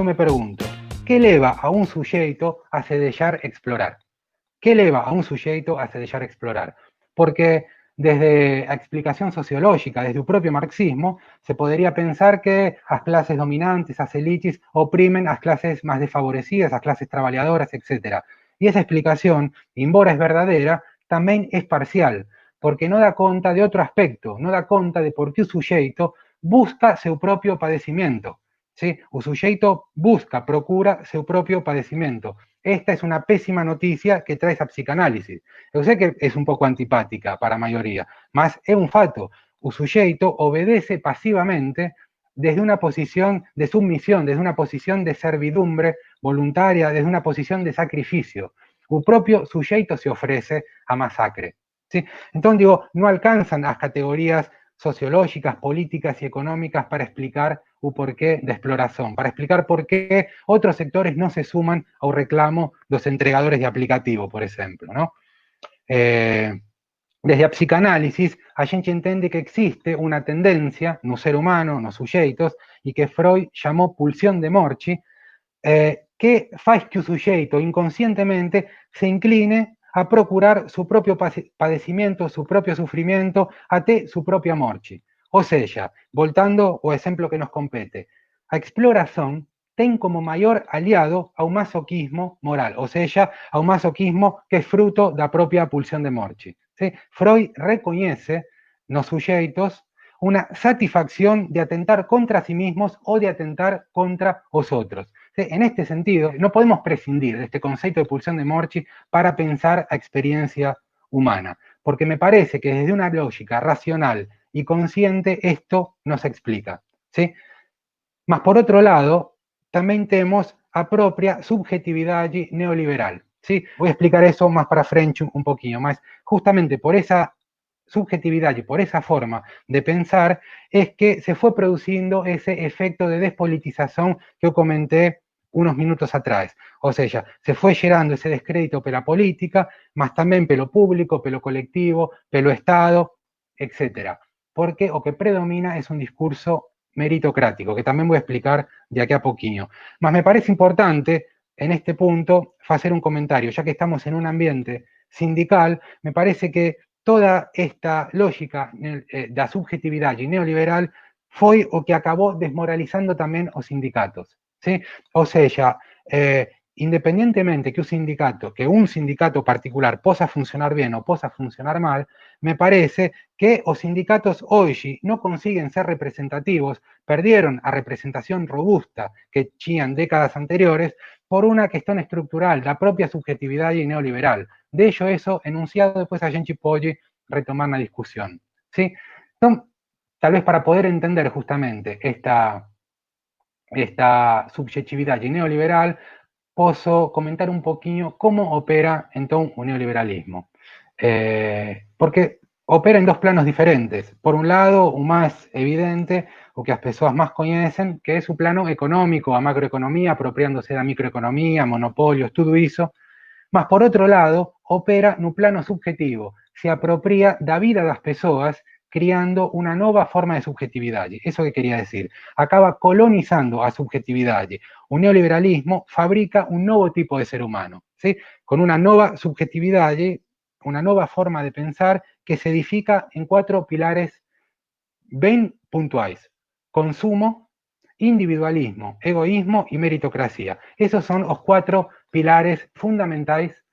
yo me pregunto, ¿qué leva a un sujeto a se deixar explorar? ¿Qué leva a un sujeto a se deixar explorar? Porque desde la explicación sociológica, desde el propio marxismo, se podría pensar que las clases dominantes, las élites, oprimen a las clases más desfavorecidas, a las clases trabajadoras, etc. Y esa explicación, embora es verdadera, también es parcial, porque no da cuenta de otro aspecto, no da cuenta de por qué un sujeto busca su propio padecimiento. ¿Sí? Un sujeto busca, procura su propio padecimiento. Esta es una pésima noticia que trae esa psicanálisis. Yo sé que es un poco antipática para la mayoría, mas es un fato. Un sujeto obedece pasivamente desde una posición de sumisión, desde una posición de servidumbre voluntaria, desde una posición de sacrificio. El propio sujeto se ofrece a masacre. ¿Sí? Entonces, digo, no alcanzan las categorías sociológicas, políticas y económicas para explicar el porqué de exploración, para explicar por qué otros sectores no se suman al reclamo de los entregadores de aplicativo, por ejemplo, ¿no? Desde a psicanálisis, a gente entiende que existe una tendencia no ser humano, nos sujeitos, y que Freud llamó pulsión de morchi, que faz que el sujeto inconscientemente se incline a procurar su propio padecimiento, su propio sufrimiento, até su propia morte. O sea, voltando o ejemplo que nos compete, a exploración ten como mayor aliado a un masoquismo moral, o sea, a un masoquismo que es fruto de la propia pulsión de morte. ¿Sí? Freud reconoce nos sujeitos una satisfacción de atentar contra sí mismos o de atentar contra los otros. En este sentido, no podemos prescindir de este concepto de pulsión de Morchi para pensar a experiencia humana, porque me parece que desde una lógica racional y consciente esto nos explica. ¿Sí? Mas por otro lado, también tenemos a propia subjetividad neoliberal. ¿Sí? Voy a explicar eso más para frente un poquito más. Justamente por esa subjetividad y por esa forma de pensar es que se fue produciendo ese efecto de despolitización que yo comenté unos minutos atrás. O sea, se fue generando ese descrédito pela política, más también pelo público, pelo colectivo, pelo Estado, etc. Porque lo que predomina es un discurso meritocrático, que también voy a explicar de aquí a poquito. Más me parece importante en este punto hacer un comentario, ya que estamos en un ambiente sindical, me parece que toda esta lógica da subjetividad neoliberal foi o que acabó desmoralizando también os sindicatos. ¿Sí? O sea, independientemente que un sindicato particular possa funcionar bien o possa funcionar mal, me parece que os sindicatos hoy no consiguen ser representativos, perdieron a representación robusta que tenían décadas anteriores por una cuestión estructural, la propia subjetividad neoliberal. De ello eso enunciado después a gente puede retomar la discusión. ¿Sí? Entonces, tal vez para poder entender justamente esta subjetividad neoliberal, puedo comentar un poquito cómo opera entonces un neoliberalismo. Porque opera en dos planos diferentes. Por un lado, un más evidente, o que las personas más conocen, que es su plano económico, a macroeconomía, apropiándose de la microeconomía, monopolios, todo eso. Más por otro lado, opera en un plano subjetivo, se apropia da vida das persoas, criando una nueva forma de subjetividad. Eso que quería decir. Acaba colonizando a subjetividad. Un neoliberalismo fabrica un nuevo tipo de ser humano, ¿sí? Con una nueva subjetividad, una nueva forma de pensar que se edifica en cuatro pilares bien puntuales: consumo, individualismo, egoísmo y meritocracia. Esos son los cuatro pilares fundamentales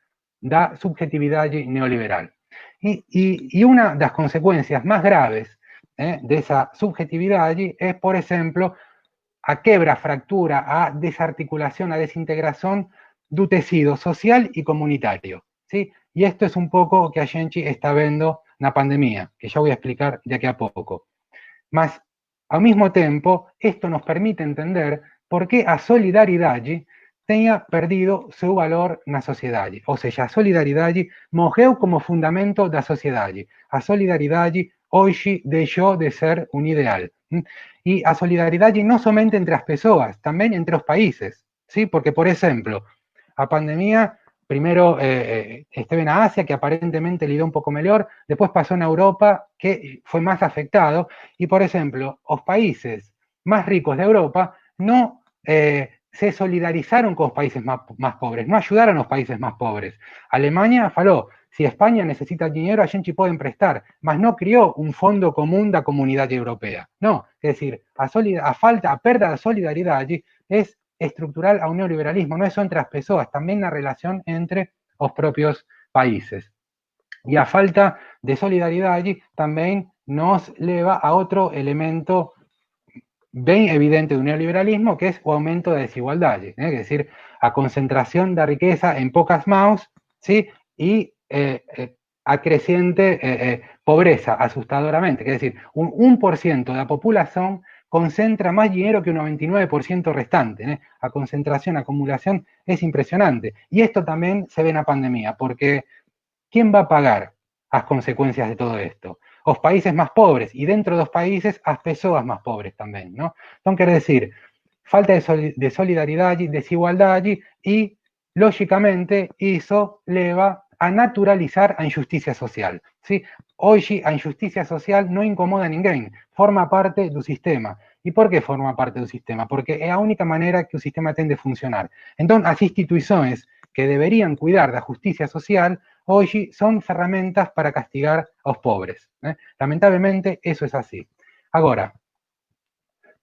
de la subjetividad neoliberal. Y una de las consecuencias más graves de esa subjetividad es, por ejemplo, a quebra, fractura, a desarticulación, a desintegración del tejido social y comunitario. ¿Sí? Y esto es un poco lo que a gente está viendo en la pandemia, que ya voy a explicar de aquí a poco. Mas, al mismo tiempo, esto nos permite entender por qué a solidaridad tenha perdido su valor na sociedade. Ou seja, a solidariedade morreu como fundamento da sociedade. A solidariedade hoje deixou de ser un ideal. Y a solidaridade non somente entre as persoas, tamén entre os países. ¿Sí? Porque, por ejemplo, a pandemia primero estuve en Asia, que aparentemente lidió un poco mejor, después pasó en Europa, que fue más afectado, y por ejemplo, los países más ricos de Europa no se solidarizaron con los países más pobres, no ayudaron a los países más pobres. Alemania faló, si España necesita dinero, a gente pueden prestar, mas no crió un fondo común da comunidad europea. No, es decir, a perda de solidaridad allí es estructural a un neoliberalismo, no es só entre as pessoas, también la relación entre los propios países. Y a falta de solidaridad allí también nos lleva a otro elemento bien evidente de un neoliberalismo, que es el aumento de desigualdad, es decir, a concentración de riqueza en pocas manos, ¿sí? Y a creciente pobreza, asustadoramente, es decir, un 1% de la población concentra más dinero que un 99% restante, a concentración, acumulación, es impresionante. Y esto también se ve en la pandemia, porque ¿quién va a pagar las consecuencias de todo esto? Los países más pobres, y dentro de los países, las personas más pobres también, ¿no? Entonces, quiere decir, falta de solidaridad allí, desigualdad allí, y, lógicamente, eso lleva a naturalizar a injusticia social, ¿sí? Hoy a injusticia social no incomoda a ninguém, forma parte del sistema. ¿Y por qué forma parte del sistema? Porque es la única manera que el sistema tiende a funcionar. Entonces, las instituciones que deberían cuidar de la justicia social, hoy son herramientas para castigar a los pobres. Lamentablemente, eso es así. Ahora,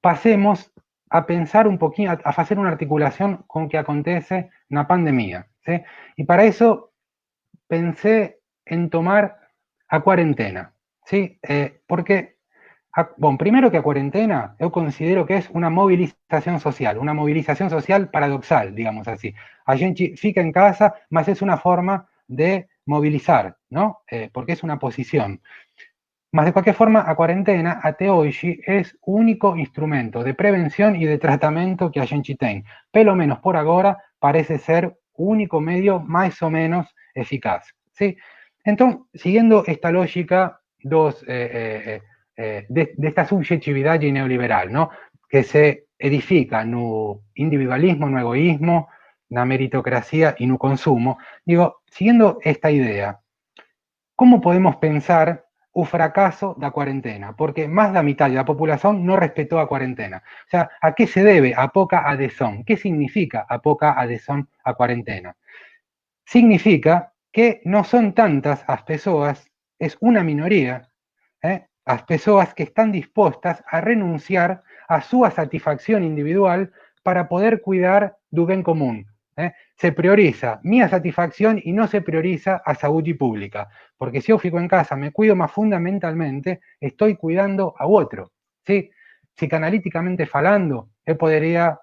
pasemos a pensar un poquito, a hacer una articulación con lo que acontece en la pandemia. ¿Sí? Y para eso pensé en tomar a cuarentena. ¿Sí? Porque, bueno, primero que a cuarentena, yo considero que es una movilización social paradoxal, digamos así. A gente fica en casa, mas es una forma de movilizar, ¿no? Porque es una posición. Mas de cualquier forma, a cuarentena, até hoje, es o único instrumento de prevención y de tratamiento que a gente tem. Pelo menos por ahora, parece ser o único medio más o menos eficaz. ¿Sí? Entonces, siguiendo esta lógica de esta subjetividad neoliberal, ¿no? Que se edifica no individualismo, no egoísmo, na meritocracia y no consumo, digo, siguiendo esta idea, ¿cómo podemos pensar un fracaso de la cuarentena? Porque más de la mitad de la población no respetó la cuarentena. O sea, ¿a qué se debe a poca adhesión? ¿Qué significa a poca adhesión a cuarentena? Significa que no son tantas las personas, es una minoría, las personas que están dispuestas a renunciar a su satisfacción individual para poder cuidar del bien común. Se prioriza mi satisfacción y no se prioriza a salud pública, porque si yo fico en casa, me cuido más fundamentalmente, estoy cuidando a otro. ¿Sí? Psicanalíticamente falando, yo podría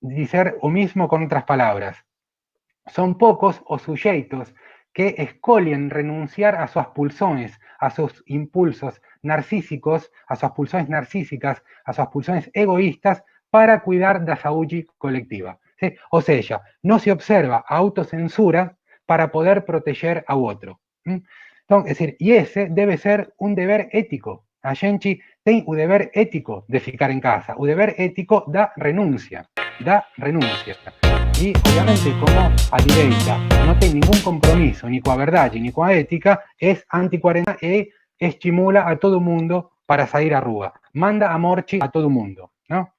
decir lo mismo con otras palabras. Son pocos os sujeitos que escolhen renunciar a sus pulsiones, a sus impulsos narcísicos, a sus pulsiones narcísicas, a sus pulsiones egoístas para cuidar da saúde colectiva. ¿Sí? O sea, no se observa autocensura para poder proteger a otro. Entonces, es decir, y ese debe ser un deber ético. A gente tem o deber ético de ficar en casa, o deber ético da renuncia. Y obviamente, como a direita no tiene ningún compromiso ni con la verdad ni con la ética, es anti-cuarentena y estimula a todo el mundo para salir a rúa. Manda a morchi a todo el mundo, ¿no?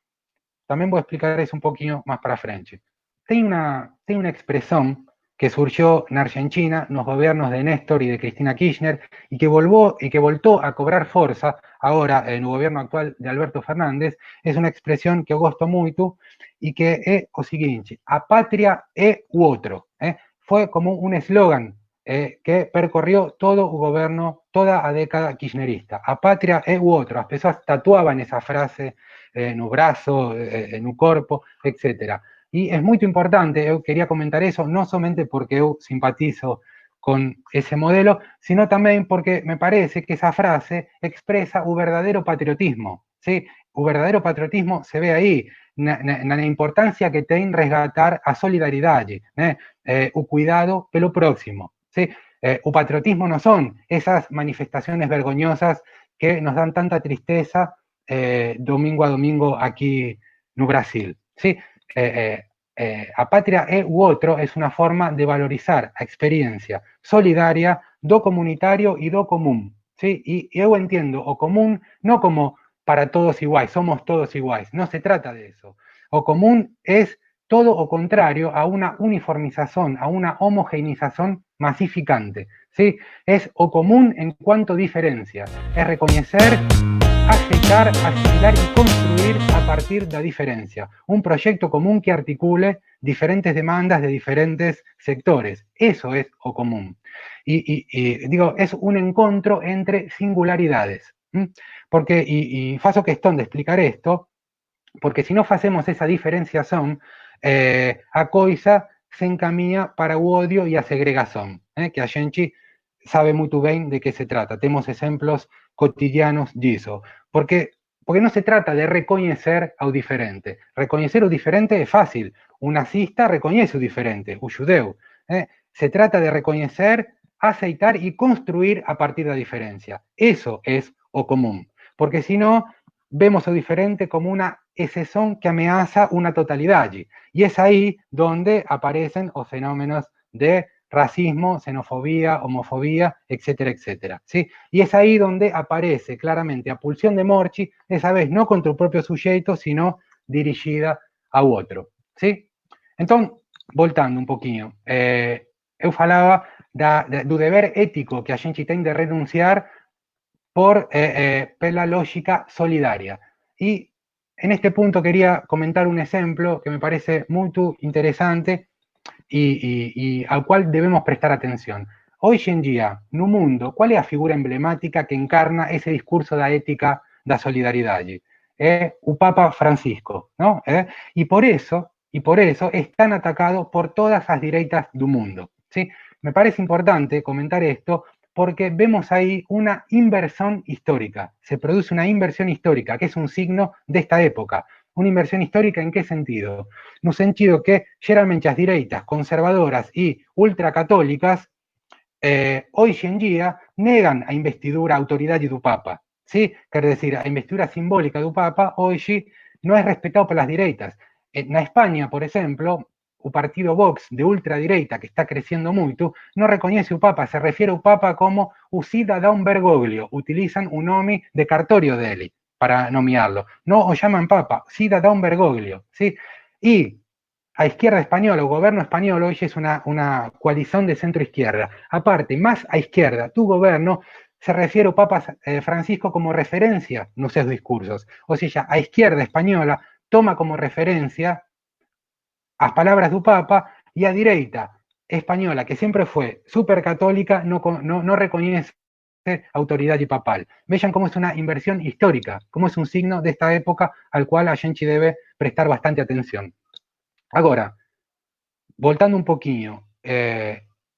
También voy a explicar eso un poquito más para frente. Tem una expresión que surgió en Argentina, en los gobiernos de Néstor y de Cristina Kirchner, y que voltó a cobrar fuerza ahora en el gobierno actual de Alberto Fernández. Es una expresión que yo gosto mucho y que es o siguiente: a patria é u otro. Fue como un eslogan que percorrió todo el gobierno, toda la década kirchnerista. A patria é u otro. Las personas tatuaban esa frase en un brazo, en un cuerpo, etc. Y es muy importante, yo quería comentar eso, no solamente porque yo simpatizo con ese modelo, sino también porque me parece que esa frase expresa un verdadero patriotismo. ¿Sí? Un verdadero patriotismo se ve ahí, la importancia que tiene resgatar a solidaridad, o cuidado pelo próximo. ¿Sí? O patriotismo no son esas manifestaciones vergonzosas que nos dan tanta tristeza domingo a domingo aquí en Brasil. ¿Sí? A patria é u otro es una forma de valorizar a experiencia solidaria do comunitario y do común. ¿Sí? Y yo entiendo o común no como para todos iguales, somos todos iguales, no se trata de eso. O común es todo o contrario a una uniformización, a una homogeneización masificante, ¿sí? Es o común en cuanto diferencia, es reconocer, aceitar, asimilar y construir a partir de la diferencia. Un proyecto común que articule diferentes demandas de diferentes sectores. Eso es o común. Y digo, es un encuentro entre singularidades. Porque, faço questão de explicar esto, porque se não fazemos essa diferenciação, a coisa se encaminha para o ódio e a segregação, que a gente sabe muito bem de que se trata. Temos exemplos cotidianos disso. Porque não se trata de reconhecer ao diferente. Reconhecer o diferente é fácil. O nazista reconhece o diferente, o judeu. Se trata de reconhecer, aceitar e construir a partir da diferença. Eso es o común. Porque si no, vemos o diferente como una excepción que amenaza una totalidad. Y es ahí donde aparecen los fenómenos de racismo, xenofobia, homofobia, etcétera, etcétera. ¿sí? Y es ahí donde aparece claramente a pulsión de morchi, esa vez no contra el propio sujeto, sino dirigida a otro. ¿sí? Entonces, voltando un poquinho, eu falaba do deber ético que a gente tem de renunciar por la lógica solidaria. Y en este punto quería comentar un ejemplo que me parece muy interesante y al cual debemos prestar atención. Hoy en día, no mundo, ¿cuál es la figura emblemática que encarna ese discurso de ética da solidaridad? O Papa Francisco, ¿no? Y por eso es tan atacado por todas las direitas del mundo. ¿sí? Me parece importante comentar esto porque vemos ahí una inversión histórica. Se produce una inversión histórica, que es un signo de esta época. Una inversión histórica, ¿en qué sentido? En un sentido que generalmente las direitas, conservadoras y ultracatólicas, hoy en día negan a investidura, a autoridad do Papa. ¿sí? Quer decir, a investidura simbólica do Papa hoy no es respetado por las direitas. En España, por ejemplo, o partido Vox de ultradireita, que está creciendo mucho, no reconoce al Papa, se refiere al Papa como o cidadão Bergoglio, utilizan un nome de Cartorio deli para nomearlo, no o llaman Papa, cidadão Bergoglio, ¿sí? Y a izquierda española, o gobierno español hoy es una coalición de centro-izquierda. Aparte, más a izquierda, tu gobierno se refiere al Papa Francisco como referencia en sus discursos. O sea, a izquierda española toma como referencia as palabras do Papa y a direita española, que siempre fue supercatólica, no reconoce autoridad papal. Vean cómo es una inversión histórica, cómo es un signo de esta época al cual a gente debe prestar bastante atención. Ahora, voltando un poquinho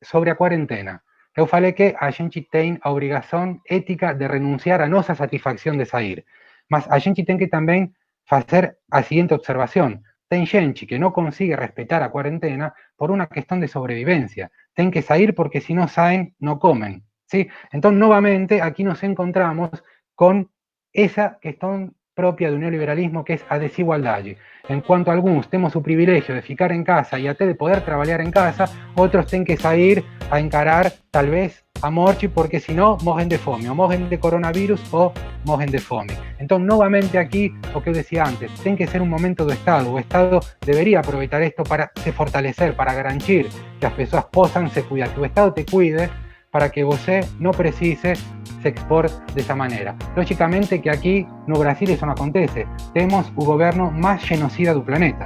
sobre a cuarentena, eu falei que a gente tem a obrigação ética de renunciar a nossa satisfacción de sair, mas a gente tem que também fazer a seguinte observação. Tem gente que no consigue respetar a cuarentena por una cuestión de sobrevivencia. Tienen que salir porque si no salen, no comen. ¿sí? Entonces, nuevamente, aquí nos encontramos con esa cuestión propia de un neoliberalismo que es a desigualdad. En cuanto a algunos tenemos su privilegio de ficar en casa y até de poder trabajar en casa, otros tienen que salir a encarar tal vez a morchi porque si no, mojen de fome, o mojen de coronavirus o mojen de fome. Entonces, nuevamente aquí, lo que decía antes, tiene que ser un momento de Estado. O Estado debería aprovechar esto para se fortalecer, para garantir que las personas puedan se cuidar, que el Estado te cuide para que você no precise se expor de esa manera. Lógicamente que aquí no Brasil eso no acontece. Tenemos un gobierno más genocida del planeta.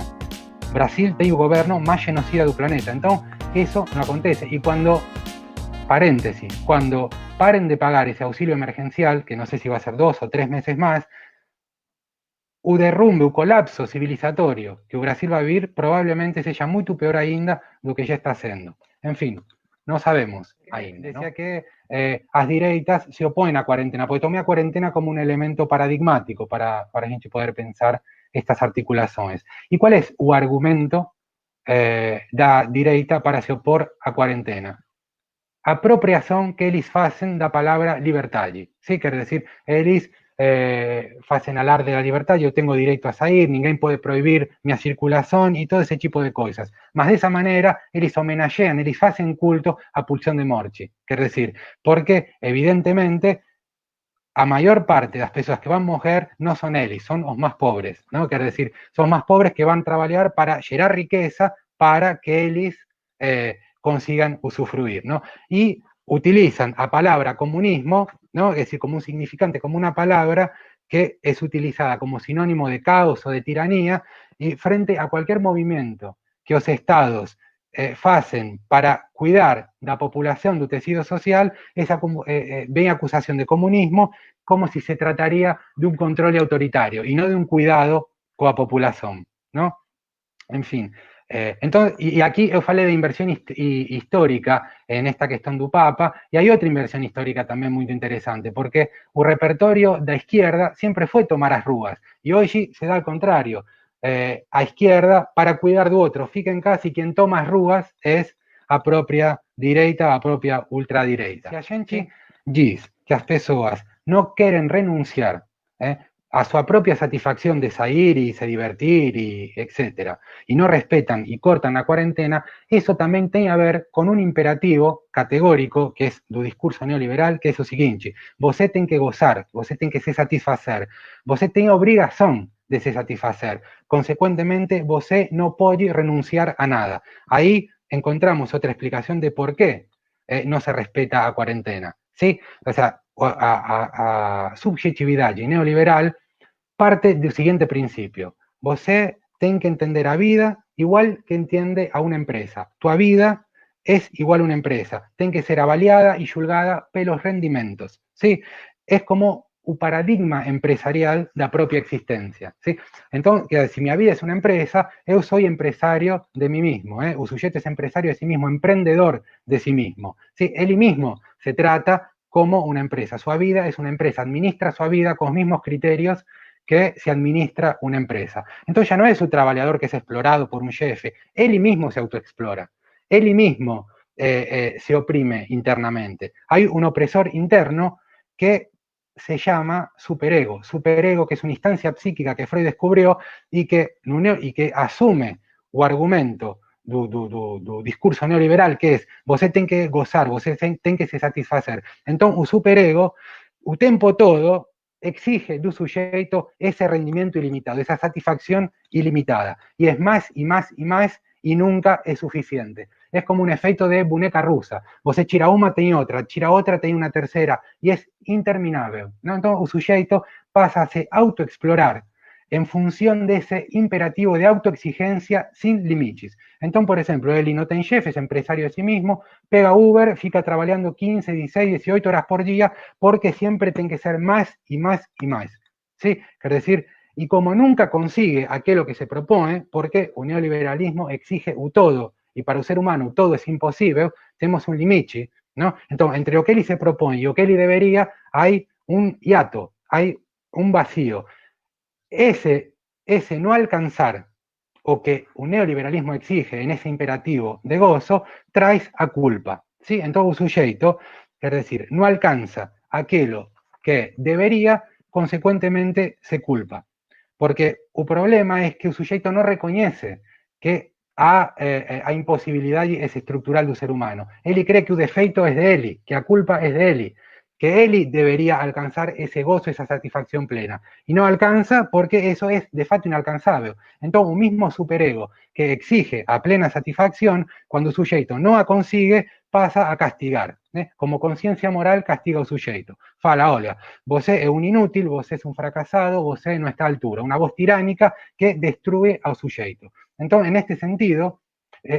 Brasil tiene un gobierno más genocida del planeta. Entonces, eso no acontece. Y cuando, paréntesis, cuando paren de pagar ese auxilio emergencial, que no sé si va a ser 2 o 3 meses más, o derrumbe, o colapso civilizatorio que Brasil va a vivir probablemente sea mucho peor ainda do que ya está haciendo. En fin, no sabemos ainda. Decía que las direitas se oponen a cuarentena, porque tomé a cuarentena como un elemento paradigmático para a gente poder pensar estas articulaciones. ¿Y cuál es el argumento da direita para se opor a cuarentena? Apropiación que eles hacen da palabra liberdade. ¿sí? Quiere decir, eles hacen alarde de la libertad, yo tengo derecho a salir, ninguém puede prohibir mi circulación y todo ese tipo de cosas. Más de esa manera, ellos homenajean, ellos hacen culto a pulsión de morchi. Quiere decir, porque evidentemente a maior parte das persoas que van morrer non son eles, son os máis pobres, non? Quer decir, son máis pobres que van trabalhar para xerar riqueza para que eles consigan usufruir, ¿no? Y utilizan a palabra comunismo, ¿no? Es decir, como un significante, como una palabra que es utilizada como sinónimo de caos o de tiranía, y frente a cualquier movimiento que os estados facen para cuidar da populación do tecido social, esa ven acusación de comunismo como si se trataría de un control autoritario y no de un cuidado coa populación, ¿no? En fin, entonces, y aquí eu falei de inversión histórica en esta cuestión do Papa, y hay otra inversión histórica también muy interesante, porque o repertorio da izquierda siempre fue tomar as rúas, y hoy se da al contrario, a izquierda para cuidar do outro, fiquen casi quien toma as rúas es a propia direita, a propia ultradireita. Se a gente diz que as persoas non queren renunciar a su propia satisfacción de salir y se divertir, y etcétera, y no respetan y cortan la cuarentena, eso también tiene a ver con un imperativo categórico que es do discurso neoliberal, que es o seguinte: você tem que gozar, você tem que se satisfacer, você tem obrigación de se satisfacer, consecuentemente você no puede renunciar a nada. Ahí encontramos otra explicación de por qué no se respeta a cuarentena, ¿sí? O sea, a subjetividade neoliberal parte do seguinte principio: você tem que entender a vida igual que entiende a una empresa. Tu vida es igual a una empresa, tem que ser avaliada y julgada pelos rendimentos, ¿sí? Es como un paradigma empresarial da propia existencia, ¿sí? Entonces, si mi vida es una empresa, yo soy empresario de mí mismo, o sujeto es empresario de sí mismo, emprendedor de sí mismo, ¿sí? Él mismo se trata como una empresa. Su vida es una empresa, administra su vida con los mismos criterios que se administra una empresa. Entonces ya no es un trabajador que es explorado por un jefe, él mismo se autoexplora, él mismo se oprime internamente. Hay un opresor interno que se llama superego, que es una instancia psíquica que Freud descubrió y que asume o argumento do discurso neoliberal, que es: você tem que gozar, você tem que se satisfacer. Entonces, o superego, o tempo todo, exige do sujeito ese rendimiento ilimitado, esa satisfacción ilimitada. Y es más y más y más y nunca es suficiente. Es como un efecto de boneca rusa. Você tira una, tiene otra, tira otra, tiene una tercera, y es interminable, ¿no? Entonces, el sujeito pasa a se autoexplorar en función de ese imperativo de autoexigencia sin límites. Entonces, por ejemplo, él no tiene jefe, es empresario de sí mismo, pega Uber, fica trabajando 15, 16, 18 horas por día, porque siempre tiene que ser más y más y más, ¿sí? Es decir, y como nunca consigue aquello que se propone, porque el neoliberalismo exige un todo, y para el ser humano todo es imposible, tenemos un limite, ¿no? Entonces, entre lo que él se propone y lo que él debería, hay un hiato, hay un vacío. Ese no alcanzar o que un neoliberalismo exige en ese imperativo de gozo, traes a culpa, ¿sí? En todo sujeto, es decir, no alcanza aquello que debería, consecuentemente se culpa. Porque el problema es que el sujeto no reconoce que a imposibilidad es estructural del ser humano. Él cree que el defecto es de él, que la culpa es de él, que él debería alcanzar ese gozo, esa satisfacción plena. Y no alcanza porque eso es de facto inalcanzable. Entonces, un mismo superego que exige a plena satisfacción, cuando el sujeto no la consigue, pasa a castigar. Como conciencia moral, castiga al sujeto. Fala: olha, você es un inútil, você es un fracasado, você no está a altura. Una voz tiránica que destruye al sujeto. Entonces, en este sentido,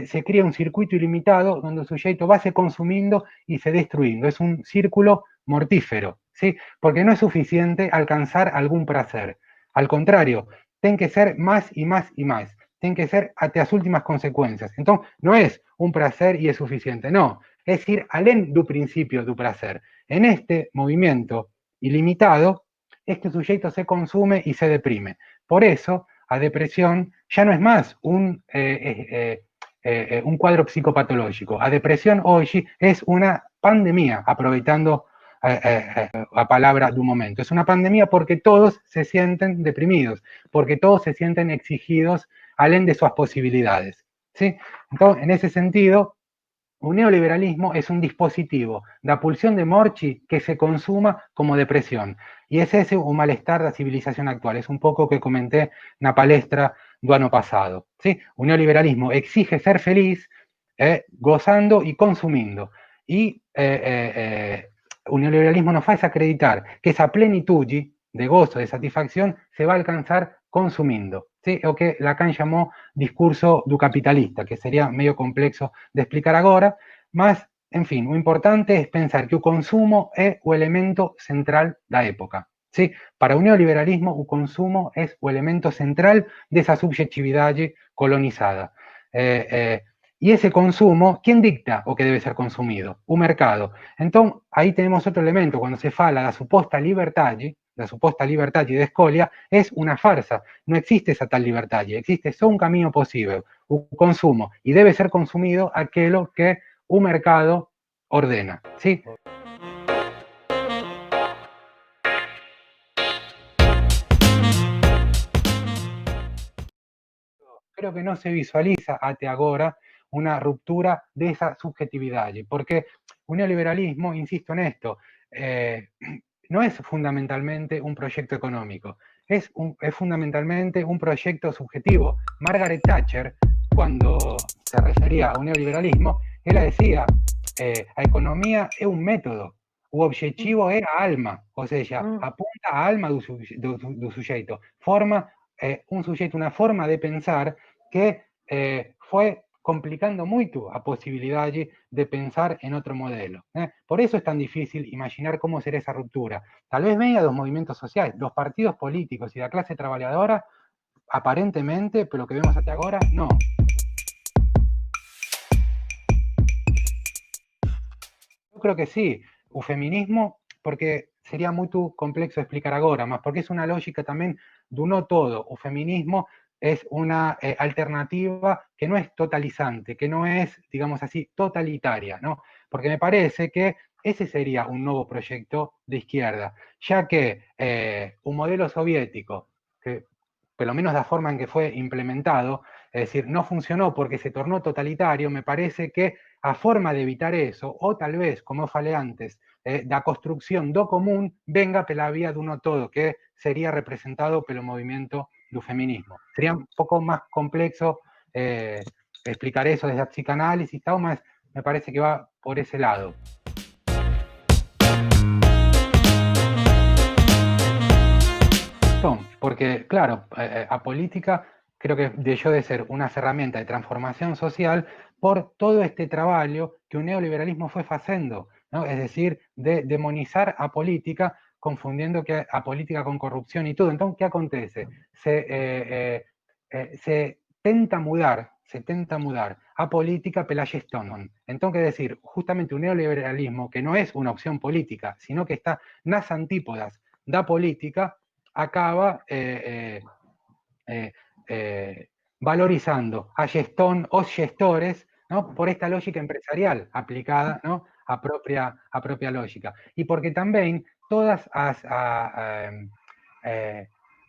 se crea un circuito ilimitado donde el sujeto va se consumiendo y se destruyendo. Es un círculo mortífero, ¿sí? Porque no es suficiente alcanzar algún placer. Al contrario, tiene que ser más y más y más. Tiene que ser hasta las últimas consecuencias. Entonces, no es un placer y es suficiente, no. Es ir além do principio do placer. En este movimiento ilimitado, este sujeto se consume y se deprime. Por eso, a depresión ya no es más un cuadro psicopatológico. A depresión hoy es una pandemia, aprovechando la palabra de un momento. Es una pandemia porque todos se sienten deprimidos, porque todos se sienten exigidos além de sus posibilidades, ¿sí? Entonces, en ese sentido, un neoliberalismo es un dispositivo da pulsión de morchi que se consuma como depresión. Y es ese un malestar da civilización actual. Es un pouco que comenté na palestra do ano pasado. ¿Sí? Un neoliberalismo exige ser feliz gozando y consumindo. Y un neoliberalismo nos hace acreditar que esa plenitud de gozo, de satisfacción, se va a alcanzar consumindo. ¿Sí? O que Lacan llamó discurso do capitalista, que sería medio complexo de explicar agora, mas, en fin, o importante é pensar que o consumo é o elemento central da época. ¿Sí? Para o neoliberalismo, o consumo é o elemento central desa subjetividade colonizada. E ese consumo, quen dicta o que debe ser consumido? O mercado. Entón, aí tenemos outro elemento, cando se fala da suposta liberdade, la suposta libertad de Escolia, es una farsa. No existe esa tal libertad, existe solo un camino posible, un consumo, y debe ser consumido aquello que un mercado ordena. ¿Sí? Creo que no se visualiza hasta ahora una ruptura de esa subjetividad, porque un neoliberalismo, insisto en esto, no es fundamentalmente un proyecto económico, es fundamentalmente un proyecto subjetivo. Margaret Thatcher, cuando se refería a un neoliberalismo, ella decía, la economía es un método, o objetivo es a alma, o sea, apunta a alma do sujeto, forma un sujeto, una forma de pensar que fue complicando mucho a posibilidad de pensar en otro modelo. Por eso es tan difícil imaginar cómo será esa ruptura. Tal vez venga de los movimientos sociales, los partidos políticos y la clase trabajadora, aparentemente, pero lo que vemos hasta ahora, no. Yo creo que sí, o feminismo, porque sería muy complexo explicar ahora, más porque es una lógica también de no todo. O feminismo es una alternativa que no es totalizante, que no es, digamos así, totalitaria, ¿no? Porque me parece que ese sería un nuevo proyecto de izquierda, ya que un modelo soviético, que por lo menos la forma en que fue implementado, es decir, no funcionó porque se tornó totalitario, me parece que a forma de evitar eso, o tal vez, como falei antes, da construcción do común venga pela vía de uno todo, que sería representado pelo movimiento do feminismo. Sería un poco más complejo explicar eso desde la psicanálisis y tal, mas me parece que va por ese lado. Porque, claro, a política creo que dejó de ser una herramienta de transformación social por todo este trabajo que un neoliberalismo fue haciendo, ¿no? Es decir, de demonizar a política, confundiendo que a política con corrupción y todo. Entonces, ¿qué acontece? Se tenta mudar a política pela gestión. Entonces, es decir, justamente un neoliberalismo que no es una opción política, sino que está nas antípodas da política, acaba valorizando a gestón o gestores, ¿no? Por esta lógica empresarial aplicada, ¿no? a propia lógica. Y porque también todas las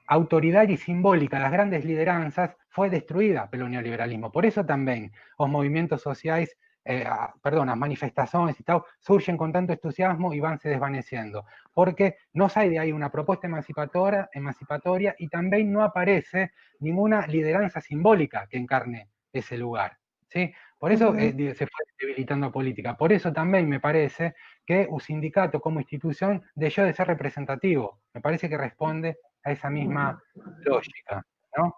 autoridades simbólicas, las grandes lideranzas, fue destruida pelo neoliberalismo. Por eso también los movimientos sociales, las manifestaciones y tal, surgen con tanto entusiasmo y van se desvaneciendo, porque no hay de ahí una propuesta emancipatoria y también no aparece ninguna lideranza simbólica que encarne ese lugar. ¿Sí? Por eso se fue debilitando la política. Por eso también me parece que un sindicato como institución dejó de ser representativo. Me parece que responde a esa misma lógica, ¿no?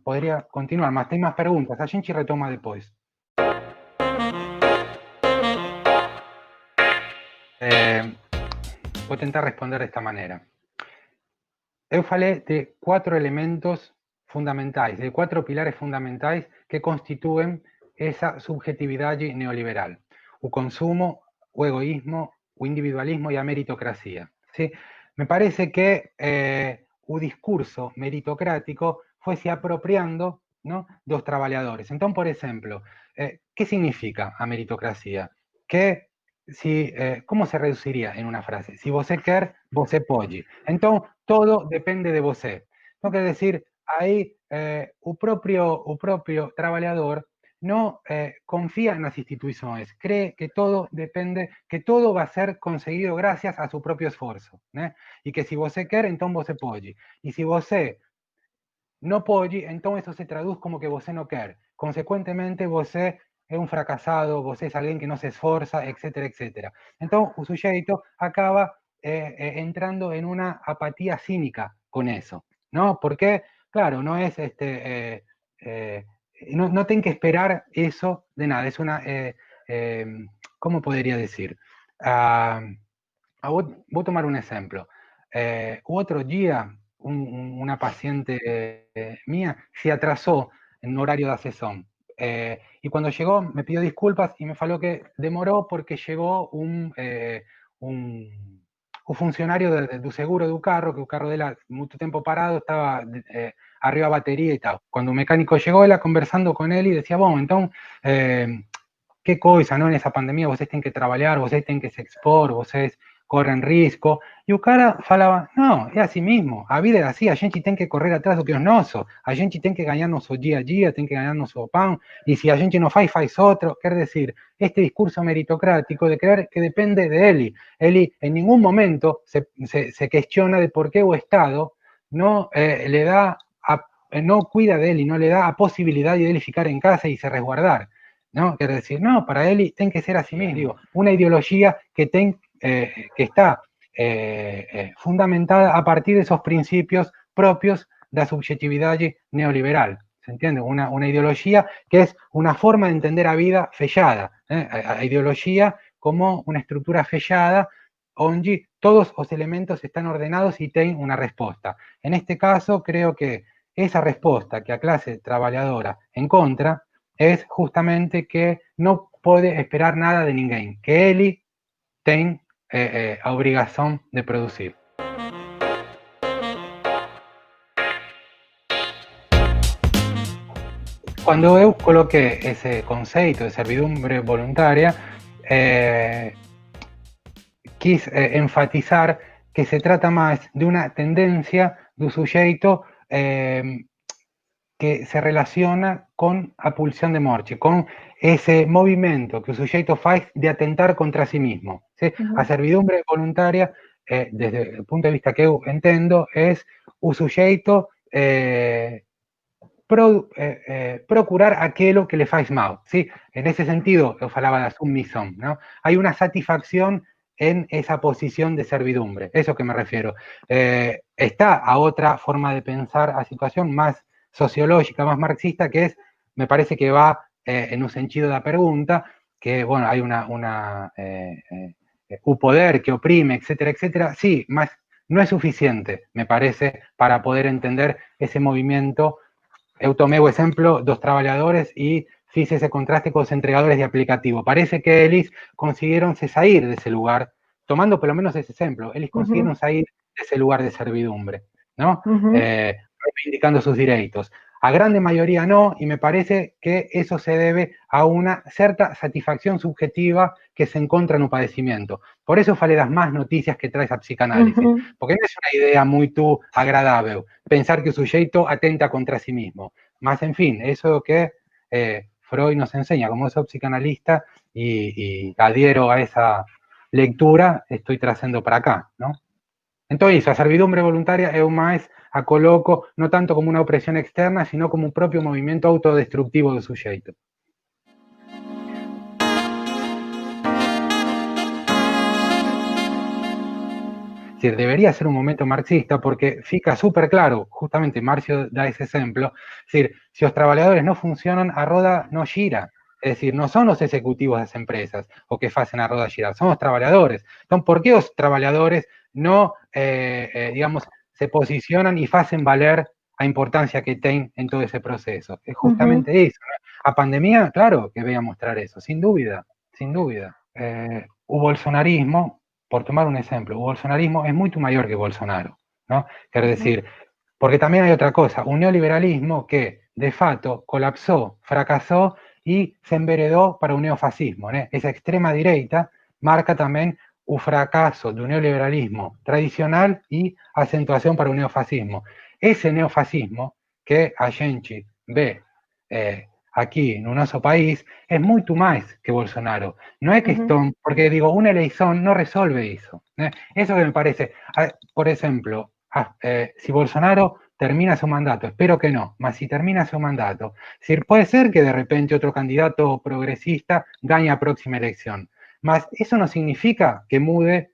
Podría continuar, más hay más preguntas. A gente retoma después. Voy a intentar responder de esta manera. Eu falei de 4 elementos fundamentais, de 4 pilares fundamentais que constituen esa subjetividade neoliberal. O consumo, o egoísmo, o individualismo e a meritocracia. ¿Sí? Me parece que o discurso meritocrático foi se apropiando, ¿no? dos trabalhadores. Entón, por exemplo, que significa a meritocracia? Que si, como se reduciría en una frase? Si você quer, você pode. Entón, todo depende de você. Então, quer decir, aí o propio trabalhador no confía en las instituciones, cree que todo depende, que todo va a ser conseguido gracias a su propio esfuerzo, y que si vos quer, entonces vos pode, y si vos no pode, entonces eso se traduce como que vos no quer, consecuentemente vos es un fracasado, vos es alguien que no se esforza, etcétera, etcétera. Entonces el sujeto acaba entrando en una apatía cínica con eso, ¿no? Porque, claro, no es no tienen que esperar eso de nada, es una, ¿cómo podría decir? Voy a tomar un ejemplo. Otro día, una paciente mía se atrasó en un horario de sesión. Y cuando llegó me pidió disculpas y me faló que demoró porque llegó un funcionario del seguro de un carro, que un carro de él mucho tiempo parado, estaba arriba batería y tal. Cuando un mecánico llegó, él conversando con él y decía, bueno, entonces, qué cosa, ¿no? En esa pandemia vocês têm que trabalhar, vocês têm que se expor, vocês corren risco. E o cara falava, não, é assim mesmo, a vida é assim, a gente tem que correr atrás do que é nosso, a gente tem que ganhar nosso dia a dia, tem que ganhar nosso pão, e se a gente não faz, faz outro. Quer dizer, este discurso meritocrático de creer que depende de ele em nenhum momento se questiona de por qué o Estado no le da, no cuida de él y no le da a posibilidad de él ficar en casa y se resguardar. ¿No? Quiere decir, no, para él tiene que ser así mismo. Digo, una ideología que está fundamentada a partir de esos principios propios de la subjetividad neoliberal. ¿Se entiende? Una ideología que es una forma de entender a vida fechada. A ideología como una estructura fechada donde todos los elementos están ordenados y tienen una respuesta. En este caso, creo que esa respuesta que a clase trabajadora encuentra es justamente que no puede esperar nada de ninguém, que él tiene a obrigación de producir. Cuando eu coloqué ese concepto de servidumbre voluntaria, quis enfatizar que se trata más de una tendencia de un sujeto que se relaciona con a pulsión de morte, con ese movimiento que el sujeto faz de atentar contra sí mismo. ¿Sí? A servidumbre voluntaria, desde el punto de vista que eu entendo, es un sujeto procurar aquello que le faz mal. ¿Sí? En ese sentido, eu falaba de submisión, ¿no? Hay una satisfacción en esa posición de servidumbre, eso que me refiero. Está a otra forma de pensar a situación más sociológica, más marxista, que es, me parece que va en un sentido de la pregunta, que, bueno, hay un poder que oprime, etcétera, etcétera. Sí, más no es suficiente, me parece, para poder entender ese movimiento. Eu tomé o ejemplo dos trabajadores y hice ese contraste con los entregadores de aplicativo. Parece que ellos consiguieron salir de ese lugar, tomando por lo menos ese ejemplo, ellos consiguieron salir de ese lugar de servidumbre, ¿no? Reivindicando sus derechos. A grande mayoría no, y me parece que eso se debe a una cierta satisfacción subjetiva que se encuentra en un padecimiento. Por eso falé las más noticias que trae a psicanálisis, porque no es una idea muy agradable pensar que el sujeto atenta contra sí mismo. Más, en fin, eso que Freud nos enseña, como soy psicanalista y adhiero a esa lectura, estoy trazando para acá, ¿no? Entonces, a servidumbre voluntaria eu mais a coloco no tanto como una opresión externa, sino como un propio movimiento autodestructivo del sujeto. Es decir, debería ser un momento marxista porque fica súper claro, justamente Marcio da ese ejemplo, es decir, si los trabajadores no funcionan, a roda no gira. Es decir, no son los ejecutivos de las empresas o que hacen a roda girar, son los trabajadores. Entonces, ¿por qué los trabajadores no, digamos, se posicionan y hacen valer la importancia que tienen en todo ese proceso? Es justamente eso, ¿no? A pandemia, claro que voy a mostrar eso, sin duda, sin duda. El bolsonarismo, por tomar un ejemplo, el bolsonarismo es mucho mayor que Bolsonaro, ¿no? Quiero decir, porque también hay otra cosa, un neoliberalismo que de facto colapsó, fracasó y se enveredó para un neofascismo, ¿no? Esa extrema derecha marca también un fracaso de un neoliberalismo tradicional y acentuación para un neofascismo. Ese neofascismo que a gente ve aqui no nosso país é muito mais que Bolsonaro. Não é questão, porque digo, uma eleição não resolve isso. Né? Eso que me parece, por exemplo, si Bolsonaro termina su mandato, espero que no, mas si termina su mandato, puede ser que de repente otro candidato progresista gane a próxima elección, mas eso no significa que mude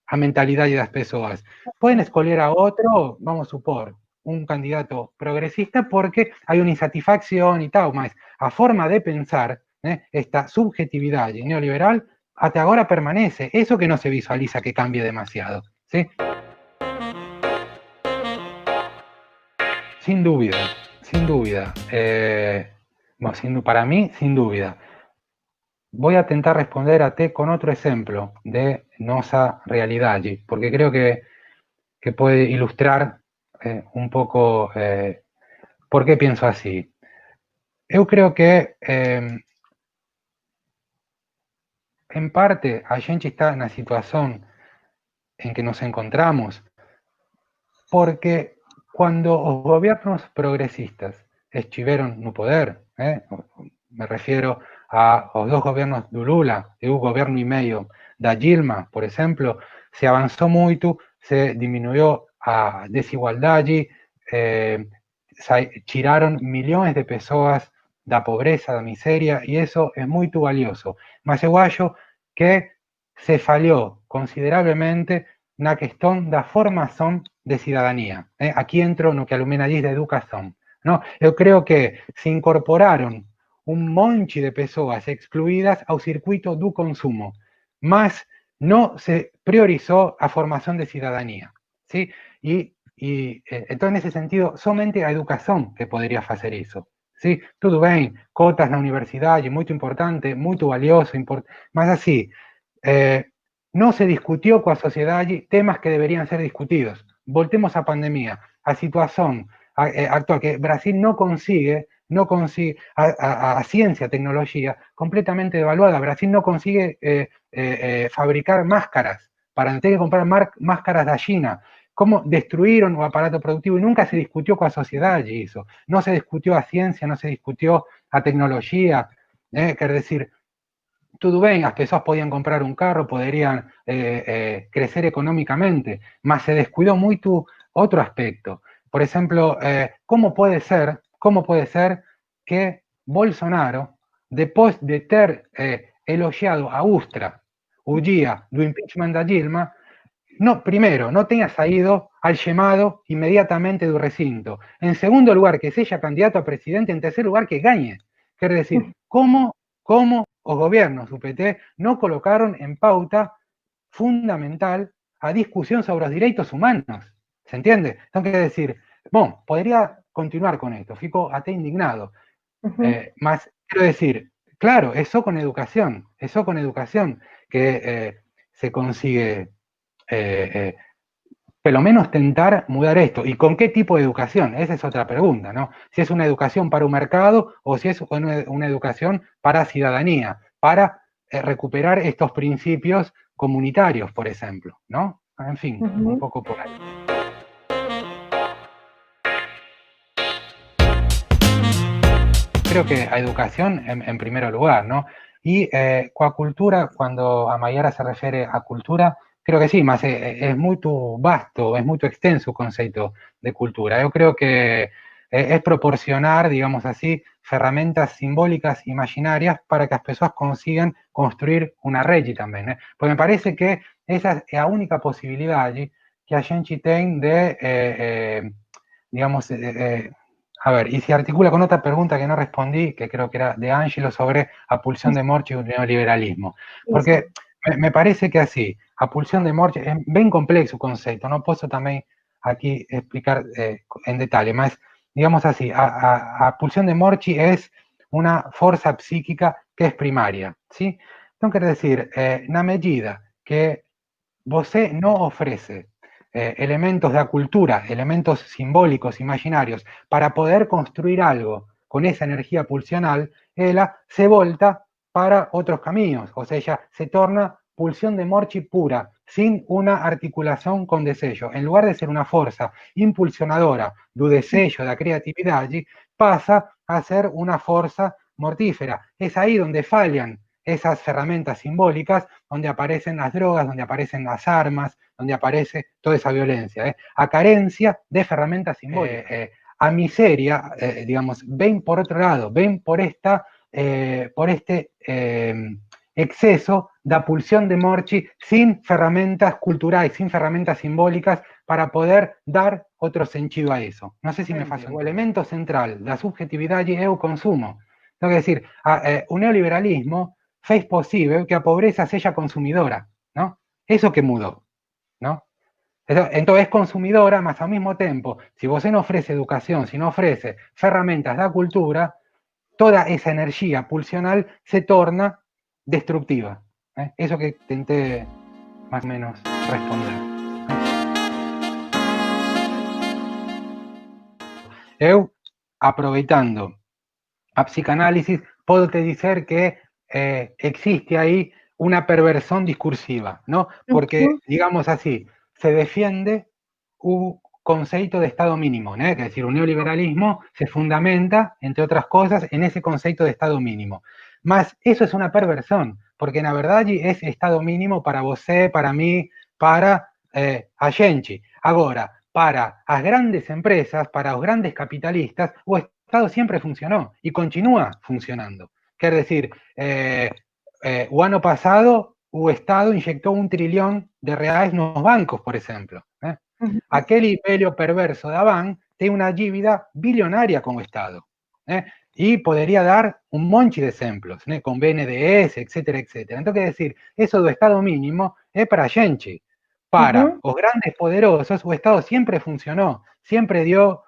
a mentalidade das pessoas. Pueden escolher a otro, vamos a supor, un candidato progresista porque hay una insatisfacción y tal, mas a forma de pensar, esta subjetividad neoliberal, hasta ahora permanece. Eso que no se visualiza que cambie demasiado. ¿Sí? Sin dúvida, sin dúvida. Para mí, sin dúvida. Voy a tentar responder a te con otro ejemplo de nosa realidad, porque creo que puede ilustrar un pouco por que penso así. Eu creo que, en parte, a gente está na situación en que nos encontramos porque cuando os gobiernos progresistas estiveron no poder, me refiero a los dos gobiernos de Lula y un gobierno y medio da Dilma, por ejemplo, se avanzó mucho, se disminuyó a desigualdad, tiraron millones de personas da pobreza, da miseria, y eso es muy valioso. Mas eu acho que se falló considerablemente na questão da formação de cidadania. Aqui entro no que a Lumena diz de educação. Não? Eu creo que se incorporaron un monte de pessoas excluídas ao circuito do consumo, mas no se priorizó a formación de ciudadanía. ¿Sí? Entonces, en ese sentido, somente a educación que podría hacer eso. ¿Sí? Todo bien, cotas na universidade, muy importante, muy valioso, mas así, no se discutió con la sociedad temas que deberían ser discutidos. Voltemos a pandemia, a situación actual, que Brasil no consigue a ciencia, tecnología, completamente devaluada. Brasil no consigue fabricar máscaras, para tener que comprar máscaras de China. Cómo destruyeron un aparato productivo y nunca se discutió con la sociedad eso. No se discutió a ciencia, no se discutió a tecnología. Quer decir, todo bien, las personas podían comprar un carro, podrían crecer económicamente, mas se descuidó mucho otro aspecto. Por ejemplo, ¿cómo puede ser que Bolsonaro, después de ter elogiado a Ustra o día do impeachment da Dilma, primero, no tenga salido al llamado inmediatamente del recinto? En segundo lugar, que sea candidato a presidente. En tercer lugar, que gane. Quiere decir, ¿cómo los gobiernos UPT no colocaron en pauta fundamental a discusión sobre los derechos humanos? ¿Se entiende? Entonces, quiere decir, bueno, podría continuar con esto, fico até indignado. Más quiero decir, claro, eso con educación que se consigue por lo menos tentar mudar esto. ¿Y con qué tipo de educación? Esa es otra pregunta, ¿no? Si es una educación para un mercado o si es una educación para ciudadanía, para recuperar estos principios comunitarios, por ejemplo, ¿no? En fin, un poco por ahí. Creo que a educación en primer lugar, ¿no? Y con cultura, cuando a Mayara se refiere a cultura, creo que sí, mas es muy vasto, es muy extenso el concepto de cultura. Yo creo que es proporcionar, digamos así, herramientas simbólicas, imaginarias, para que las personas consigan construir una red también. Porque me parece que esa es la única posibilidad que a gente tiene de, digamos, a ver, y se articula con otra pregunta que no respondí, que creo que era de Angelo, sobre a pulsión de morte y un neoliberalismo. Porque me parece que así, a pulsión de morte, es bien complejo el concepto, no puedo también aquí explicar en detalle, mas digamos así, a pulsión de morte es una fuerza psíquica que es primaria, ¿sí? Entonces, quiere decir, na medida que você no ofrece elementos de la cultura, elementos simbólicos, imaginarios, para poder construir algo con esa energía pulsional, ella se volta para otros caminos, o sea, ella se torna pulsión de morchi pura, sin una articulación con deseo. En lugar de ser una fuerza impulsionadora do deseo, da creatividad, pasa a ser una fuerza mortífera. Es ahí donde fallan esas herramientas simbólicas, donde aparecen las drogas, donde aparecen las armas, donde aparece toda esa violencia, a carencia de herramientas simbólicas. A miseria, digamos, ven por otro lado, ven por este exceso de pulsión de morchi sin herramientas culturales, sin herramientas simbólicas para poder dar otro sentido a eso. No sé si me faço. O elemento central da subjetividade é o consumo. Então, quer dizer, o neoliberalismo fez possível que a pobreza seja consumidora, ¿no? Eso que mudó, ¿no? Entonces es consumidora, mas al mismo tiempo, si vos no ofrece educación, si no ofrece herramientas de la cultura, toda esa energía pulsional se torna destructiva. Eso que intenté más o menos responder. Eu, aproveitando a psicanálisis, puedo te decir que existe ahí una perversión discursiva, ¿no? Porque, digamos así, se defiende un concepto de Estado mínimo, ¿no? Es decir, un neoliberalismo se fundamenta, entre otras cosas, en ese concepto de Estado mínimo. Mas eso es una perversión, porque en verdad es Estado mínimo para você, para mí, para a gente. Ahora, para las grandes empresas, para los grandes capitalistas, o Estado siempre funcionó y continúa funcionando. Quiere decir, o año pasado, el Estado inyectó $1 trillón de reais nos bancos, por ejemplo. Aquel imperio perverso da BAN tiene una dívida billonaria con el Estado. Y podría dar un monte de ejemplos, con BNDES, etcétera, etcétera. Entonces, decir, eso de Estado mínimo es para gente. Para los grandes poderosos, el Estado siempre funcionó, siempre dio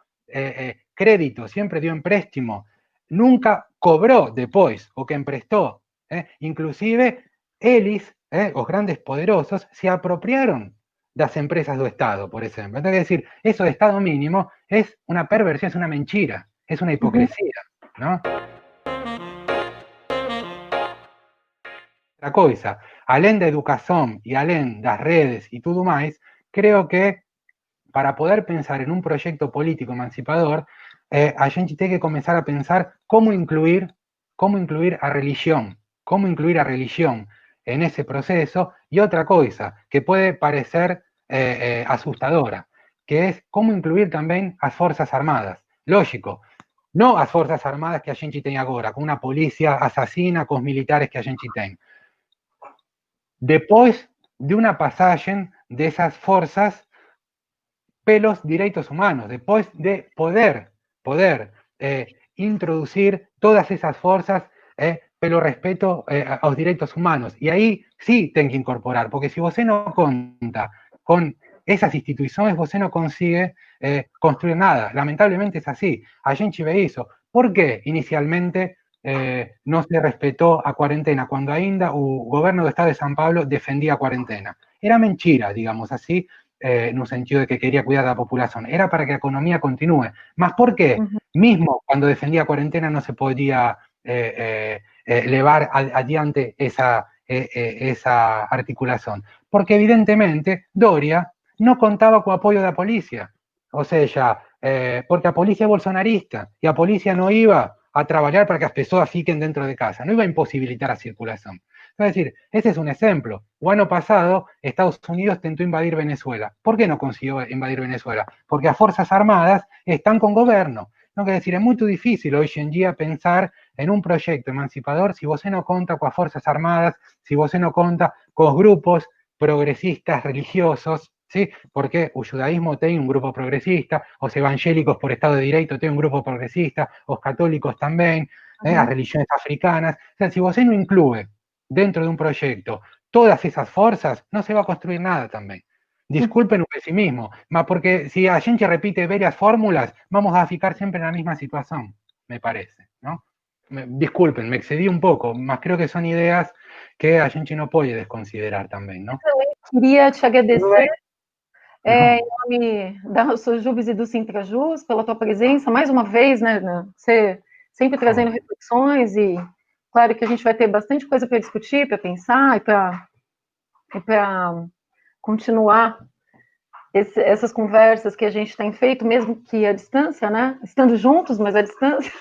crédito, siempre dio empréstimo, nunca cobró después o que emprestó. Inclusive, eles, los grandes poderosos, se apropiaron de las empresas del Estado, por ejemplo. Entonces, decir, eso de Estado mínimo es una perversión, es una mentira, es una hipocresía, ¿no? Otra cosa, além da educación y além das redes y todo más, creo que para poder pensar en un proyecto político emancipador, a gente tiene que comenzar a pensar cómo incluir a religión, en ese proceso. Y otra cosa que puede parecer asustadora, que es cómo incluir también a las Fuerzas Armadas. Lógico, no a las Fuerzas Armadas que a gente tiene ahora, con una policía asesina, con los militares que a gente tiene. Después de una pasaje de esas fuerzas pelos derechos humanos, después de poder introducir todas esas fuerzas pelo respeto a los derechos humanos. Y ahí sí tienen que incorporar, porque si vos no cuenta con esas instituciones, vos no consigue construir nada. Lamentablemente es así. A gente ve eso. ¿Por qué inicialmente no se respetó a cuarentena cuando ainda el gobierno del Estado de San Pablo defendía cuarentena? Era mentira, digamos así, en un sentido de que quería cuidar a la población. Era para que la economía continúe. ¿Más por qué? Mismo cuando defendía cuarentena no se podía llevar adiante esa articulación. Porque evidentemente Doria no contaba con apoyo de la policía. O sea, porque la policía es bolsonarista y la policía no iba a trabajar para que las personas fiquen dentro de casa, no iba a imposibilitar la circulación. Es decir, ese es un ejemplo. El año pasado, Estados Unidos intentó invadir Venezuela. ¿Por qué no consiguió invadir Venezuela? Porque las Fuerzas Armadas están con gobierno. No, que decir, es muy difícil hoy en día pensar en un proyecto emancipador si vos no cuenta con las Fuerzas Armadas, si vos no cuenta con los grupos progresistas religiosos, ¿sí? Porque el judaísmo tiene un grupo progresista, los evangélicos por Estado de Derecho tienen un grupo progresista, los católicos también, las religiones africanas. O sea, si vos no incluye dentro de un proyecto todas esas fuerzas, no se va a construir nada también. Disculpen el pesimismo, mas porque si a gente repite varias fórmulas, vamos a ficar siempre en la misma situación, me parece, ¿no? Disculpen, me excedí un poco, mas creo que son ideas que a gente no puede desconsiderar também, não? Eu queria te agradecer, em nome da Sojubes e do Sintrajus, pela tua presença, mais uma vez, né? Você sempre trazendo reflexões e, claro, que a gente vai ter bastante coisa para discutir, para pensar e para continuar essas conversas que a gente tem feito, mesmo que à distância, né? Estando juntos, mas à distância.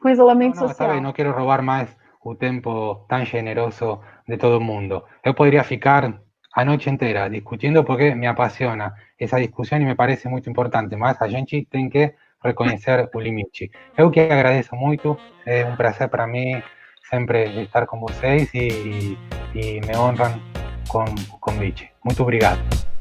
com isolamento Não, está social. bem, não quero roubar mais o tempo tão generoso de todo mundo. Eu poderia ficar a noite inteira discutindo porque me apaixona essa discussão e me parece muito importante, mas a gente tem que reconhecer o limite. Eu que agradeço muito, é um prazer para mim sempre estar com vocês e me honram com o convite. Muito obrigado.